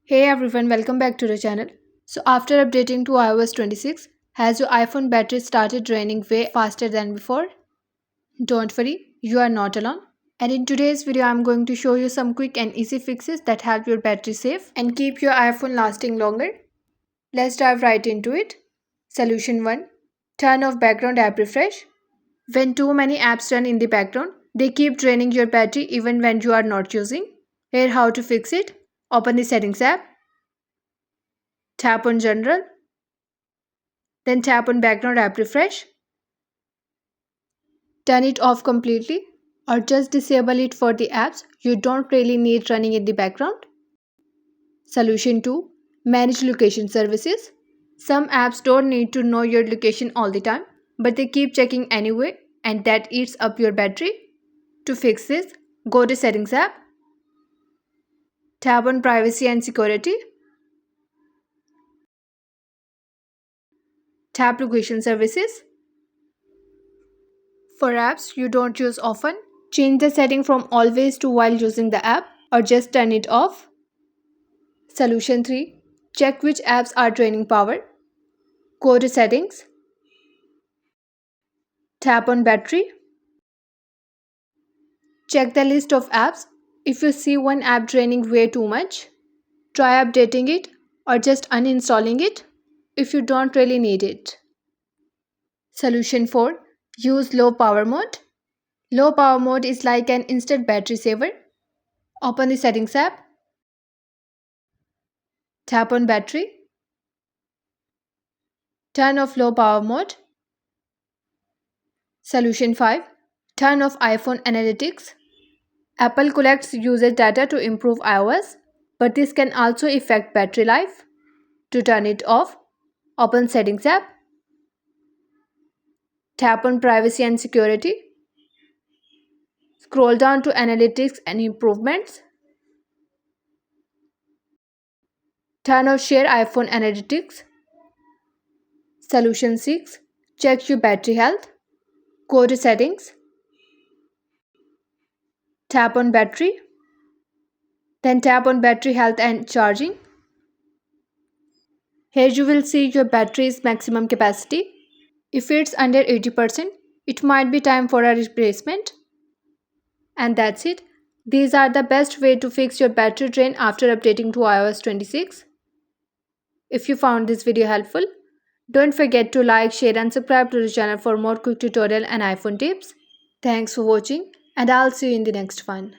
Hey everyone, welcome back to the channel. So after updating to iOS 26, has your iPhone battery started draining way faster than before? Don't worry, you are not alone. And in today's video, I'm going to show you some quick and easy fixes that help your battery safe and keep your iPhone lasting longer. Let's dive right into it. Solution 1. Turn off background app refresh. When too many apps run in the background, they keep draining your battery even when you are not using. Here how to fix it. Open the settings app. Tap on general. Then tap on background app refresh. Turn it off completely or just disable it for the apps you don't really need running in the background. Solution 2. Manage location services. Some apps don't need to know your location all the time, but they keep checking anyway and that eats up your battery. To fix this, go to Settings app. Tap on Privacy and Security. Tap Location Services. For apps you don't use often, change the setting from always to while using the app or just turn it off. Solution 3. Check which apps are draining power. Go to Settings. Tap on Battery. Check the list of apps. If you see one app draining way too much, try updating it or just uninstalling it if you don't really need it. Solution 4. Use low power mode. Low power mode is like an instant battery saver. Open the Settings app. Tap on Battery. Turn off low power mode. Solution 5. Turn off iPhone Analytics. Apple collects user data to improve iOS, but this can also affect battery life. To turn it off, open Settings app. Tap on Privacy and Security. Scroll down to Analytics and Improvements. Turn off Share iPhone Analytics. Solution 6. Check your battery health. Go to Settings. Tap on Battery. Then tap on Battery Health and Charging. Here you will see your battery's maximum capacity. If it's under 80%, it might be time for a replacement. And that's it. These are the best way to fix your battery drain after updating to iOS 26. If you found this video helpful, don't forget to like, share and subscribe to the channel for more quick tutorial and iPhone tips. Thanks for watching and I'll see you in the next one.